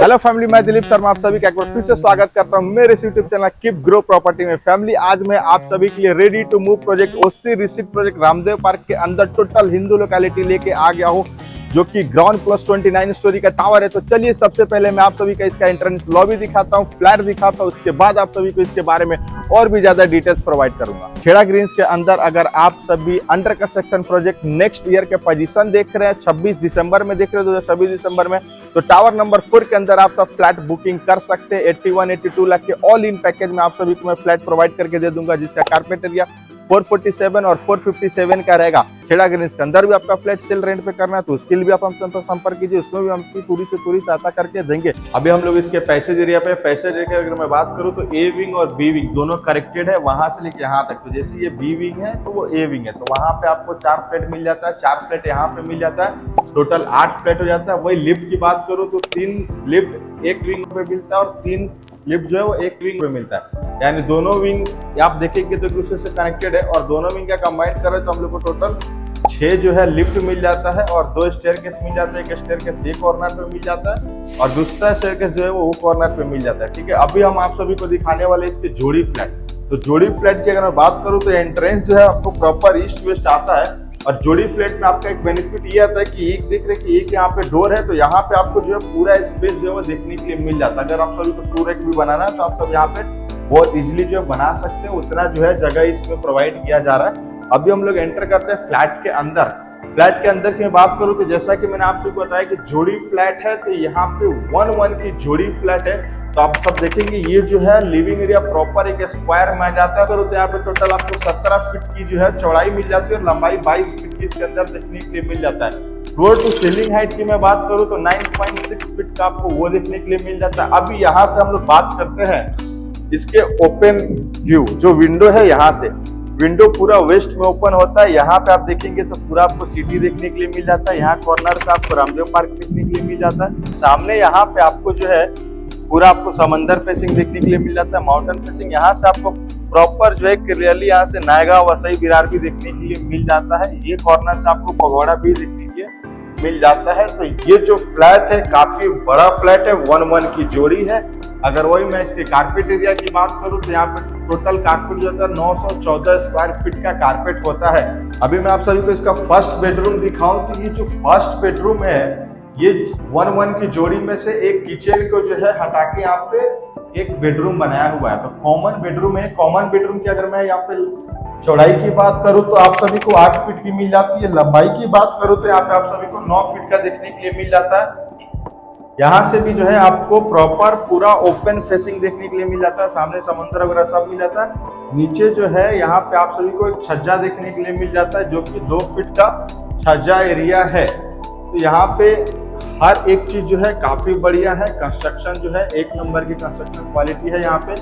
Hello family, मैं दिलीप शर्मा आप सभी का एक बार फिर से स्वागत करता हूं मेरे YouTube channel Keep Grow Property में। फैमिली, आज मैं आप सभी के लिए ready to move project OC receipt project Ramdev Park के अंदर टोटल हिंदू लोकेलिटी लेके आ गया हूं, जो कि ग्राउंड प्लस 29 स्टोरी का टावर है। तो चलिए सबसे पहले मैं आप सभी का इसका एंट्रेंस लॉबी दिखाता हूं, फ्लैट दिखाता हूं, उसके बाद आप सभी को इसके बारे में और भी ज्यादा डिटेल्स प्रोवाइड करूंगा। खेड़ा ग्रीन्स के अंदर अगर आप सभी under construction project next year के पोजीशन देख रहे हैं, 26 दिसंबर में देख रहे हो, 26 दिसंबर में, तो टावर नंबर 4 के अंदर आप सब फ्लैट बुकिंग कर सकते हैं। 81-82 लाख के ऑल इन पैकेज में आप सभी को मैं फ्लैट प्रोवाइड करके दे दूंगा, जिसका कारपेट एरिया 447 और 457 का रहेगा। खेड़ा ग्रीन्स के अंदर भी आपका फ्लैट सेल रेंट पे करना है तो उसके लिए भी आप हमसे संपर्क कीजिए, उसमें भी हम पूरी से पूरी सहायता करके देंगे। अभी हम लोग इसके पैसेज एरिया पे, पैसेज एरिया अगर मैं बात करूं तो ए विंग और बी विंग दोनों करेक्टेड है, वहां से लेके यहाँ तक। तो जैसे ये बी विंग है तो वो ए विंग है, तो वहां पे आपको 4 फ्लैट मिल जाता है, 4 फ्लैट यहाँ पे मिल जाता है, टोटल 8 फ्लैट हो जाता है। वही लिफ्ट की बात करूं तो 3 लिफ्ट एक विंग पे मिलता है और 3 लिफ्ट जो है वो एक विंग पे मिलता है, यानी दोनों विंग आप देखेंगे तो एक दूसरे से कनेक्टेड है। और दोनों विंग का कंबाइन करें तो हम लोग को टोटल 6 जो है लिफ्ट मिल जाता है और 2 स्टेयरकेस मिल जाता है। एक स्टेयरकेस एक कॉर्नर पे मिल जाता है और दूसरा स्टेयरकेस जो है वो कॉर्नर पे मिल जाता है। ठीक है, अभी हम आप सभी को दिखाने वाले इसके जोड़ी फ्लैट। तो जोड़ी फ्लैट की अगर मैं बात करूं तो एंट्रेंस जो है आपको प्रॉपर ईस्ट वेस्ट आता है। और जोड़ी फ्लैट में आपका एक बेनिफिट ये आता है कि एक देख रहे कि एक यहाँ पे डोर है, तो यहाँ पे आपको जो है पूरा स्पेस जो है वो देखने के लिए मिल जाता है। अगर आप सभी को शू रैक भी बनाना है तो आप सब यहाँ पे बहुत इजीली जो है बना सकते हैं, उतना जो है जगह इसमें प्रोवाइड किया जा रहा है। अभी हम लोग एंटर करते हैं फ्लैट के अंदर। फ्लैट के अंदर की मैं बात करूं तो जैसा कि मैंने आप सबको बताया कि जोड़ी फ्लैट है, तो यहाँ पे 1-1 की जोड़ी फ्लैट है। तो आप सब देखेंगे ये जो है लिविंग एरिया प्रॉपर एक स्क्वायर में आ जाता है। तो यहाँ पे टोटल आपको 17 फीट की जो है चौड़ाई मिल जाती है और लंबाई 22 फीट की इसके अंदर देखने के लिए मिल जाता है। फ्लोर टू सीलिंग हाइट की मैं बात करूं तो 9.6 फीट का आपको वो देखने के लिए मिल जाता है। अभी यहाँ से हम लोग बात करते हैं इसके ओपन व्यू। जो विंडो है, यहाँ से विंडो पूरा वेस्ट में ओपन होता है। यहाँ पे आप देखेंगे तो पूरा आपको सिटी देखने के लिए मिल जाता है। यहाँ कॉर्नर पे आपको रामदेव पार्क देखने के लिए मिल जाता है। सामने यहाँ पे आपको जो है पूरा आपको समंदर फेसिंग देखने के लिए मिल जाता है, माउंटेन फेसिंग। यहाँ से आपको प्रॉपर जो है क्लियरली यहाँ से नायगांव वसई विरार भी देखने के लिए मिल जाता है। ये कॉर्नर से आपको पगोड़ा भी देखने के लिए मिल जाता है। तो ये जो फ्लैट है काफी बड़ा फ्लैट है, 1-1 की जोड़ी है। अगर वही मैं इसके कारपेट एरिया की बात करूं तो यहाँ पे टोटल कारपेट जो होता है 914 स्क्वायर फीट का कारपेट होता है। अभी मैं आप सभी को इसका फर्स्ट बेडरूम दिखाऊं तो ये जो फर्स्ट बेडरूम है, ये 1-1 की जोड़ी में से एक किचन को जो है हटा के यहाँ पे एक बेडरूम बनाया हुआ है। तो कॉमन बेडरूम है। कॉमन बेडरूम की अगर मैं यहाँ पे चौड़ाई की बात करूं तो आप सभी को 8 फीट की मिल जाती है। लंबाई की बात करूं तो यहाँ पे आप सभी को 9 फीट का देखने के लिए मिल जाता है। यहाँ से भी जो है आपको प्रॉपर पूरा ओपन फेसिंग देखने के लिए मिल जाता है, सामने समुद्र वगैरह सब मिल जाता है। नीचे जो है यहाँ पे आप सभी को एक छज्जा देखने के लिए मिल जाता है, जो कि 2 फीट का छज्जा एरिया है। तो यहाँ पे हर एक चीज जो है काफी बढ़िया है। कंस्ट्रक्शन जो है एक नंबर की कंस्ट्रक्शन क्वालिटी है। यहाँ पे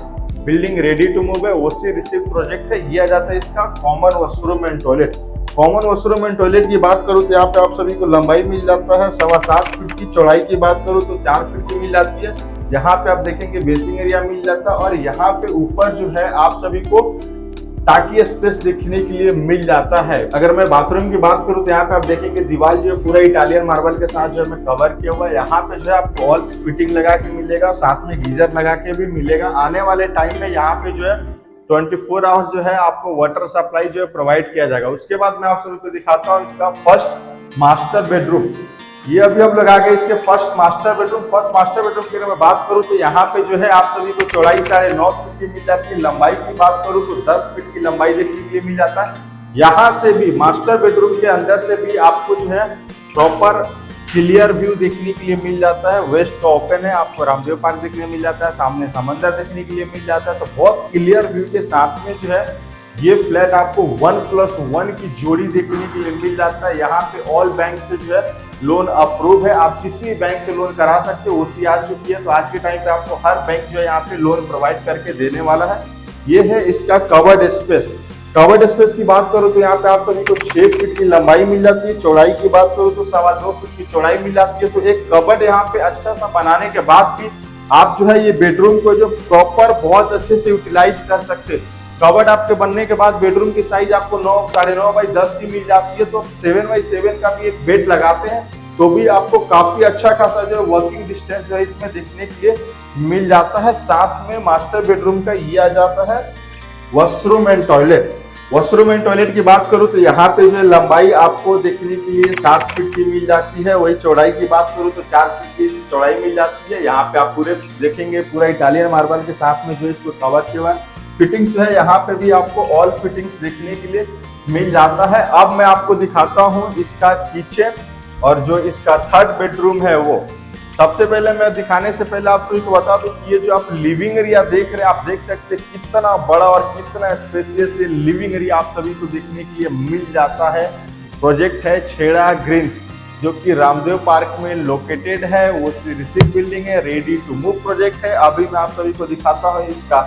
बिल्डिंग रेडी टू मूव है, ओसी रिसीव प्रोजेक्ट है। ये आ जाता है इसका common washroom and toilet. Common washroom and toilet की बात करूँ तो यहाँ पे आप सभी को लंबाई मिल जाता है 7.25 फीट की। चौड़ाई की बात करूँ तो 4 फीट की मिल जाती है। यहाँ पे आप देखेंगे बेसिंग एरिया मिल जाता है और यहाँ पे ऊपर जो है आप सभी को ताकि स्पेस देखने के लिए मिल जाता है। अगर मैं बाथरूम की बात करूं तो यहाँ पे आप देखेंगे दीवार जो है पूरा इटालियन मार्बल के साथ जो है कवर किया हुआ है। यहाँ पे जो है आपको वॉल्स फिटिंग लगा के मिलेगा, साथ में गीजर लगा के भी मिलेगा। आने वाले टाइम में यहाँ पे जो है 24 आवर्स जो है आपको वाटर सप्लाई जो है प्रोवाइड किया जाएगा। उसके बाद मैं आप सभी को दिखाता हूँ इसका फर्स्ट मास्टर बेडरूम। ये अभी हम लोग आ गए इसके first master bedroom. First master bedroom की अगर मैं बात करूं तो यहाँ पे जो है आप सभी को चौड़ाई 9.5 फीट की मिल जाती है। लंबाई की बात करूं तो 10 फीट की लंबाई देखने के लिए मिल जाता है। यहाँ से भी मास्टर बेडरूम के अंदर से भी आपको जो है प्रॉपर क्लियर व्यू देखने के लिए मिल जाता है। वेस्ट का ओपन है, आपको रामदेव पार्क देखने मिल जाता है, सामने समंदर देखने के लिए मिल जाता है। तो बहुत क्लियर व्यू के साथ में जो है ये फ्लैट आपको 1+1 की जोड़ी देखने के लिए मिल जाता है। यहाँ पे ऑल बैंक से जो है लोन अप्रूव है, आप किसी बैंक से लोन करा सकते हो। ओसी आ चुकी है, तो आज के टाइम पे आपको हर बैंक जो है यहाँ पे लोन प्रोवाइड करके देने वाला है। ये है इसका कवर्ड स्पेस। कवर्ड स्पेस की बात करो तो यहाँ पे आप सभी को 6 फीट की लंबाई मिल जाती है। चौड़ाई की बात करो तो 2.25 फीट की चौड़ाई मिल जाती है। तो एक कवर्ड यहाँ पे अच्छा सा बनाने के बाद भी आप जो है ये बेडरूम को जो प्रॉपर बहुत अच्छे से यूटिलाइज कर सकते हैं। कवर्ड आपके बनने के बाद बेडरूम की साइज आपको 9 9.5 बाई 10 की मिल जाती है। तो 7 बाई 7 का भी एक बेड लगाते हैं तो भी आपको काफी अच्छा खासा जो वर्किंग डिस्टेंस है इसमें देखने के लिए मिल जाता है। साथ में मास्टर बेडरूम का ये आ जाता है washroom and toilet. Washroom and toilet की बात करूं तो यहाँ पे जो लंबाई आपको देखने के लिए 7 फीट की मिल जाती है। वही चौड़ाई की बात करूं तो 4 फीट की चौड़ाई मिल जाती है। यहाँ पे आप पूरे देखेंगे पूरा इटालियन मार्बल के साथ में जो इसको कवर किया हुआ है। फिटिंग्स है यहाँ पे भी आपको ऑल फिटिंग्स देखने के लिए मिल जाता है। अब मैं आपको दिखाता हूँ इसका किचन और जो इसका थर्ड बेडरूम है वो। सबसे पहले मैं दिखाने से पहले आप सभी को बता दूं कि ये जो आप लिविंग एरिया देख रहे हैं, आप देख सकते हैं कितना बड़ा और कितना स्पेसियस ये लिविंग एरिया आप सभी को देखने के लिए मिल जाता है। प्रोजेक्ट है छेड़ा ग्रीन्स, जो कि रामदेव पार्क में लोकेटेड है। वो रिसिप्ट बिल्डिंग है, रेडी टू मूव प्रोजेक्ट है। अभी मैं आप सभी को दिखाता हूँ इसका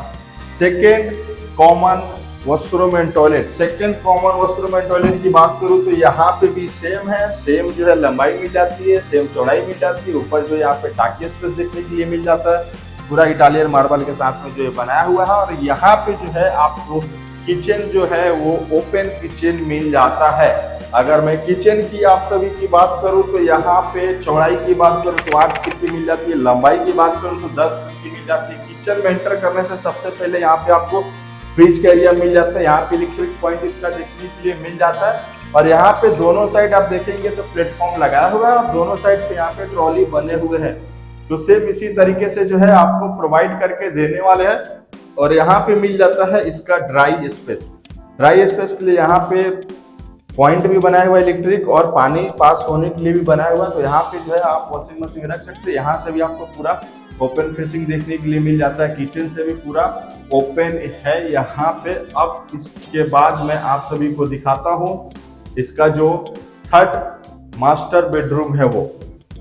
second common washroom and toilet. Second common washroom and toilet की बात करूं तो यहाँ पे भी सेम है। सेम जो है लंबाई मिल जाती है, सेम चौड़ाई मिल जाती है। ऊपर जो यहाँ पे टाकी स्पेस देखने के लिए मिल जाता है, पूरा इटालियन मार्बल के साथ में जो है बनाया हुआ है। और यहाँ पे जो है आपको किचन जो है वो ओपन किचन मिल जाता है। अगर मैं किचन की आप सभी की बात करूं तो यहाँ पे चौड़ाई की बात करूं तो 8 फीट की मिल जाती है, लंबाई की बात करूं तो 10 फीट की मिल जाती है। किचन में एंटर करने से सबसे पहले यहाँ पे आपको फ्रिज का एरिया मिल जाता है। यहाँ पे इलेक्ट्रिक पॉइंट इसका देखने के लिए मिल जाता है। और यहाँ पे दोनों साइड आप देखेंगे तो प्लेटफॉर्म लगाया हुआ है और दोनों साइड पे यहाँ पे ट्रॉली बने हुए हैं, तो सेम इसी तरीके से जो है आपको प्रोवाइड करके देने वाले हैं। और यहाँ पे मिल जाता है इसका ड्राई स्पेस। ड्राई स्पेस के लिए यहाँ पे पॉइंट भी बनाया हुआ है इलेक्ट्रिक, और पानी पास होने के लिए भी बनाया हुआ है। तो यहाँ पे जो है आप वॉशिंग मशीन रख सकते हैं। यहाँ से भी आपको पूरा ओपन फेसिंग देखने के लिए मिल जाता है। किचन से भी पूरा ओपन है यहाँ पे। अब इसके बाद मैं आप सभी को दिखाता हूँ इसका जो थर्ड मास्टर बेडरूम है वो।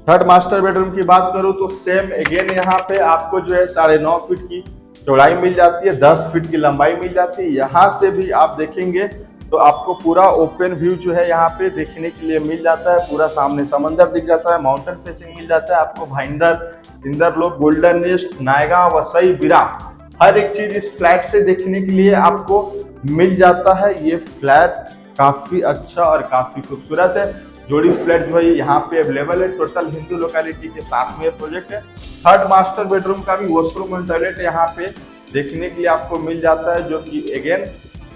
थर्ड मास्टर बेडरूम की बात करूँ तो सेम अगेन यहाँ पे आपको जो है 9.5 फीट की चौड़ाई मिल जाती है, 10 फीट की लंबाई मिल जाती है। यहाँ से भी आप देखेंगे तो आपको पूरा ओपन व्यू जो है यहाँ पे देखने के लिए मिल जाता है। पूरा सामने समंदर दिख जाता है, माउंटेन फेसिंग मिल जाता है आपको। भाईंदर, इंदरलोक, गोल्डन नेस्ट, नायगा, वसई, बिरा, हर एक चीज इस फ्लैट से देखने के लिए आपको मिल जाता है। ये फ्लैट काफी अच्छा और काफी खूबसूरत है। जोड़ी फ्लैट जो है यहाँ पे अवेलेबल है। टोटल हिंदू लोकेलिटी के साथ में प्रोजेक्ट है। थर्ड मास्टर बेडरूम का भी वॉशरूम एंड टॉयलेट यहाँ पे देखने के लिए आपको मिल जाता है, जो कि अगेन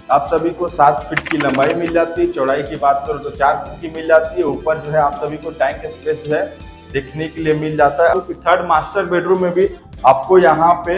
आप सभी को 7 फीट की लंबाई मिल जाती है। चौड़ाई की बात करो तो 4 फीट की मिल जाती है। ऊपर जो है आप सभी को टैंक स्पेस जो है देखने के लिए मिल जाता है। तो थर्ड मास्टर बेडरूम में भी आपको यहाँ पे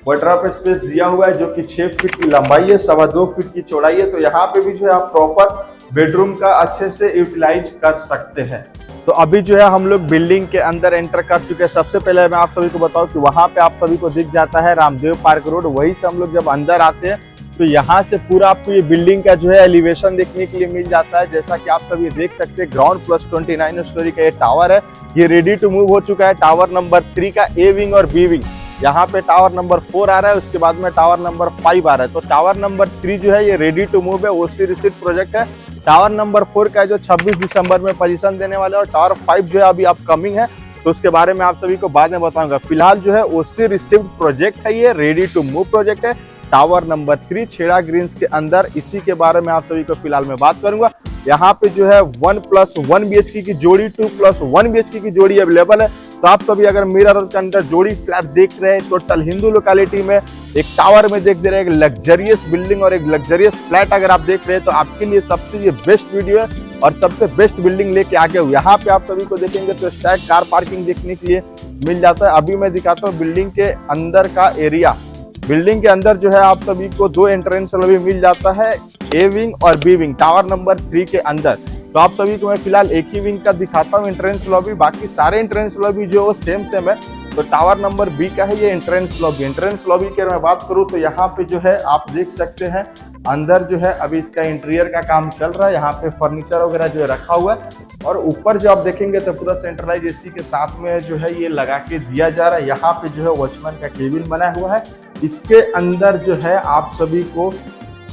वार्डरोब स्पेस दिया हुआ है, जो कि 6 फीट की लंबाई है, 2.25 फीट की चौड़ाई है। तो यहाँ पे भी जो है आप प्रॉपर बेडरूम का अच्छे से यूटिलाइज कर सकते हैं। तो अभी जो है हम लोग बिल्डिंग के अंदर एंटर कर चुके हैं। सबसे पहले मैं आप सभी को बताऊं कि वहां पे आप सभी को दिख जाता है रामदेव पार्क रोड। वहीं से हम लोग जब अंदर आते हैं तो यहाँ से पूरा आपको ये बिल्डिंग का जो है एलिवेशन देखने के लिए मिल जाता है। जैसा कि आप सब ये देख सकते हैं, ग्राउंड प्लस 29 स्टोरी का ये टावर है। ये रेडी टू मूव हो चुका है। टावर नंबर 3 का ए विंग और बी विंग, यहाँ पे टावर नंबर 4 आ रहा है, उसके बाद में टावर नंबर 5 आ रहा है। तो टावर नंबर 3 जो है ये रेडी टू मूव है, ओसी रिसीट प्रोजेक्ट है। टावर नंबर 4 का जो 26 दिसंबर में पोजीशन देने वाला है, और टावर 5 जो है अभी अपकमिंग है, तो उसके बारे में आप सभी को बाद में बताऊंगा। फिलहाल जो है ओसी रिसीव्ड प्रोजेक्ट है, ये रेडी टू मूव प्रोजेक्ट है। टावर नंबर 3 छेड़ा ग्रीन्स के अंदर, इसी के बारे में आप सभी को फिलहाल मैं बात करूंगा। यहाँ पे जो है 1+1 BHK की जोड़ी, 2+1 BHK की जोड़ी अवेलेबल है। तो आप सभी अगर मीरा रोड के अंदर जोड़ी फ्लैट देख रहे हैं, टोटल हिंदू लोकेलिटी में एक टावर में देख रहे हैं, एक लग्जरियस बिल्डिंग और एक लग्जरियस फ्लैट अगर आप देख रहे हैं, तो आपके लिए सबसे ये बेस्ट वीडियो है और सबसे बेस्ट बिल्डिंग लेके आगे हुए। यहाँ पे आप सभी को देखेंगे तो स्टैक कार पार्किंग देखने के लिए मिल जाता है। अभी मैं दिखाता हूँ बिल्डिंग के अंदर का एरिया। बिल्डिंग के अंदर जो है आप सभी को 2 एंट्रेंस लॉबी मिल जाता है, ए विंग और बी विंग, टावर नंबर 3 के अंदर। तो आप सभी को मैं फिलहाल एक ही विंग का दिखाता हूँ एंट्रेंस लॉबी, बाकी सारे एंट्रेंस लॉबी जो सेम है। तो टावर नंबर बी का है ये एंट्रेंस लॉबी। एंट्रेंस लॉबी की मैं बात करूँ तो यहाँ पे जो है आप देख सकते हैं अंदर जो है अभी इसका इंटीरियर का काम चल रहा है। यहाँ पे फर्नीचर वगैरह जो है रखा हुआ है, और ऊपर जो आप देखेंगे तो पूरा सेंट्रलाइज एसी के साथ में जो है ये लगा के दिया जा रहा है। यहाँ पे जो है वॉचमैन का केबिन बना हुआ है। इसके अंदर जो है आप सभी को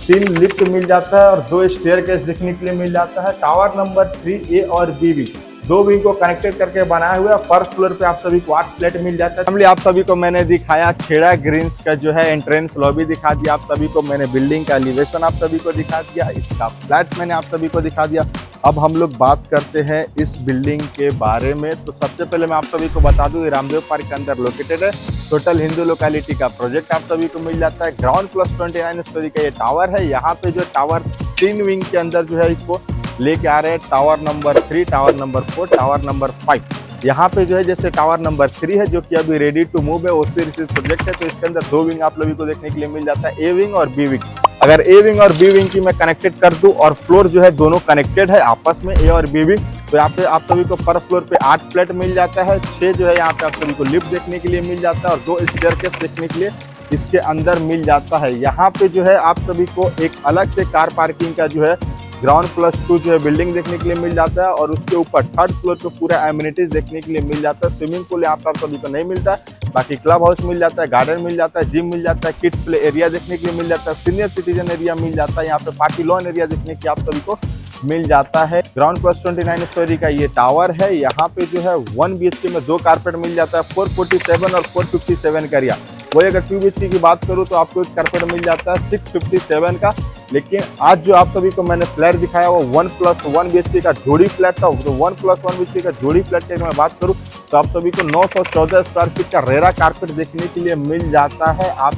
3 लिफ्ट मिल जाता है और 2 स्टेयरकेस देखने के लिए मिल जाता है। टावर नंबर 3 ए और बी भी दो विंग को कनेक्टेड करके बनाया हुआ है। फर्स्ट फ्लोर पे आप सभी को 8 फ्लैट मिल जाता है। फैमिली आप सभी को मैंने दिखाया खेड़ा ग्रीन्स का जो है एंट्रेंस लॉबी दिखा दिया, आप सभी को मैंने बिल्डिंग का एलिवेशन आप सभी को दिखा दिया, इसका फ्लैट मैंने आप सभी को दिखा दिया। अब हम लोग बात करते हैं इस बिल्डिंग के बारे में। तो सबसे पहले मैं आप सभी को बता दूं, रामदेव पार्क के अंदर लोकेटेड है। टोटल हिंदू लोकेलिटी का प्रोजेक्ट आप सभी को मिल जाता है। ग्राउंड प्लस 29 स्टोरी का ये टावर है। यहाँ पे जो टावर 3 विंग के अंदर जो है इसको लेके आ रहे हैं। Tower number 3, tower number 4, tower number 5। यहाँ पे जो है जैसे टावर नंबर 3 है जो कि अभी रेडी टू मूव है, ओसी रिसीव प्रोजेक्ट है। तो इसके अंदर 2 विंग आप लोगों को देखने के लिए मिल जाता है, ए विंग और बी विंग। अगर ए विंग और बी विंग की मैं कनेक्टेड कर दूं और फ्लोर जो है दोनों कनेक्टेड है आपस में, ए और बी विंग, तो यहाँ पे आप सभी को पर फ्लोर पे 8 फ्लैट मिल जाता है। 6 जो है यहाँ पे आप सभी को लिफ्ट देखने के लिए मिल जाता है और 2 स्टेयरकेस देखने के लिए इसके अंदर मिल जाता है। यहाँ पे जो है आप सभी को एक अलग से कार पार्किंग का जो है ग्राउंड प्लस 2 जो है बिल्डिंग देखने के लिए मिल जाता है और उसके ऊपर 3rd फ्लोर पे पूरा एमिनिटीज देखने के लिए मिल जाता है। स्विमिंग पूल यहाँ पर सभी को नहीं मिलता है, बाकी क्लब हाउस मिल जाता है, गार्डन मिल जाता है, जिम मिल जाता है, किड्स प्ले एरिया देखने के लिए मिल जाता है, सीनियर सिटीजन एरिया मिल जाता है, यहाँ पे पार्टी लॉन एरिया देखने के आप सभी को मिल जाता है। ग्राउंड प्लस 29 स्टोरी का ये टावर है। यहाँ पे जो है 1 BHK में 2 कारपेट मिल जाता है, 447 और 457 का एरिया। वही अगर 2 BHK की बात करूँ तो आपको एक कारपेट मिल जाता है 657 का। लेकिन आज जो आप सभी को मैंने फ्लैट दिखाया वो 1+1 BHK का जोड़ी फ्लैट था। तो 1+1 BHK का जोड़ी फ्लैट की मैं बात करूँ तो आप सभी को 914 स्क्वायर फीट का रेरा कारपेट देखने के लिए मिल जाता है। आप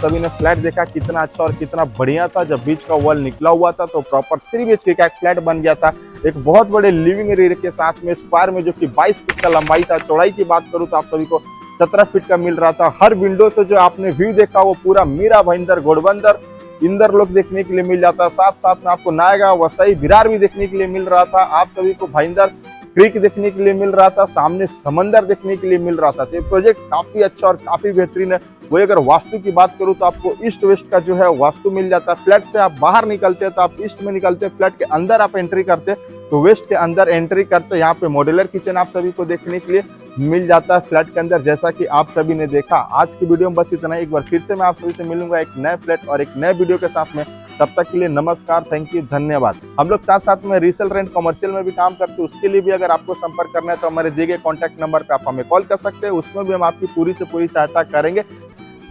सभी ने फ्लैट देखा कितना अच्छा और कितना बढ़िया था। जब बीच का वॉल निकला हुआ था तो प्रॉपर 3 BHK का एक फ्लैट बन गया था, एक बहुत बड़े लिविंग एरिया के साथ में। स्क्वायर में जो कि 22 फीट का लंबाई था। चौड़ाई की बात करूँ तो आप सभी को 17 फीट का मिल रहा था। हर विंडो से जो आपने व्यू देखा वो पूरा मीरा भाईंदर, घोड़बंदर, इंदर लोग देखने के लिए मिल जाता है। साथ साथ में आपको नायगांव, वसई, विरार भी देखने के लिए मिल रहा था। आप सभी को भाईंदर क्रीक देखने के लिए मिल रहा था, सामने समंदर देखने के लिए मिल रहा था। तो ये प्रोजेक्ट काफी अच्छा और काफी बेहतरीन है। वही अगर वास्तु की बात करूँ तो आपको ईस्ट वेस्ट का जो है वास्तु मिल जाता है। फ्लैट से आप बाहर निकलते हैं तो आप ईस्ट में निकलते हैं, फ्लैट के अंदर आप एंट्री करते तो वेस्ट के अंदर एंट्री करते। यहाँ पे मॉड्यूलर किचन आप सभी को देखने के लिए मिल जाता है फ्लैट के अंदर, जैसा कि आप सभी ने देखा। आज की वीडियो में बस इतना ही। एक बार फिर से मैं आप सभी से मिलूंगा एक नए फ्लैट और एक नए वीडियो के साथ में। तब तक के लिए नमस्कार, थैंक यू, धन्यवाद। हम लोग साथ साथ में रीसेल, रेंट, कमर्शियल में भी काम करते हैं। उसके लिए भी अगर आपको संपर्क करना है तो हमारे दिए गए कॉन्टैक्ट नंबर पे आप हमें कॉल कर सकते हैं। उसमें भी हम आपकी पूरी से पूरी सहायता करेंगे।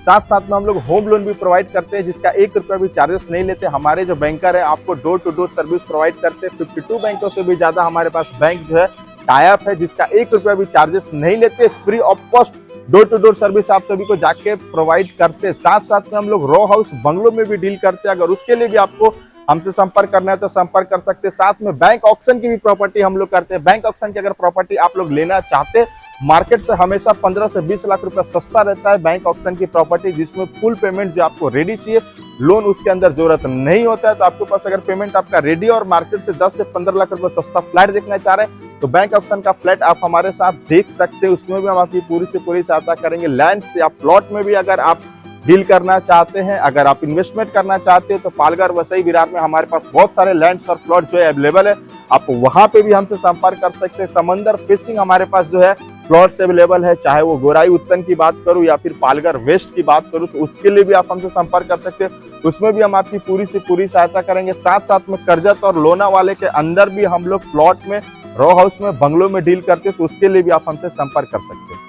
साथ साथ में हम लोग होम लोन भी प्रोवाइड करते हैं, जिसका 1 रुपया भी चार्जेस नहीं लेते। हमारे जो बैंकर है आपको door to door service provide करते हैं। 52 बैंकों से भी ज्यादा हमारे पास बैंक जो है टाई अप है, जिसका 1 रुपया भी चार्जेस नहीं लेते। Free of cost door to door service आप सभी को जाके प्रोवाइड करते हैं। साथ साथ में हम लोग रो हाउस, बंगलों में भी डील करते हैं। अगर उसके लिए भी आपको हमसे संपर्क करना है तो संपर्क कर सकते हैं। साथ में बैंक ऑक्शन की भी प्रॉपर्टी हम लोग करते हैं। बैंक ऑक्शन की अगर प्रॉपर्टी आप लोग लेना चाहते हैं, मार्केट से हमेशा 15 से 20 लाख रुपया सस्ता रहता है बैंक ऑक्शन की प्रॉपर्टी, जिसमें फुल पेमेंट जो आपको रेडी चाहिए, लोन उसके अंदर जरूरत नहीं होता है। तो आपके पास अगर पेमेंट आपका रेडी और मार्केट से 10 से 15 लाख रुपया सस्ता फ्लैट देखना चाह रहे हैं तो बैंक ऑक्शन का फ्लैट आप हमारे साथ देख सकते हैं। उसमें भी हम आपकी पूरी से पूरी सहायता करेंगे। लैंड से या प्लॉट में भी अगर आप डील करना चाहते हैं, अगर आप इन्वेस्टमेंट करना चाहते हैं तो पालघर, वसई, विरार में हमारे पास बहुत सारे लैंड्स और प्लॉट जो है अवेलेबल है। आप वहां पे भी हमसे संपर्क कर सकते हैं। समंदर फेसिंग हमारे पास जो है प्लॉट्स अवेलेबल है, चाहे वो गोराई उत्तन की बात करूं या फिर पालघर वेस्ट की बात करूं, तो उसके लिए भी आप हमसे संपर्क कर सकते हैं। उसमें भी हम आपकी पूरी से पूरी सहायता करेंगे। साथ साथ में करजत और लोनावाले के अंदर भी हम लोग प्लॉट में, रो हाउस में, बंगलों में डील करते हैं, तो उसके लिए भी आप हमसे संपर्क कर सकते हैं।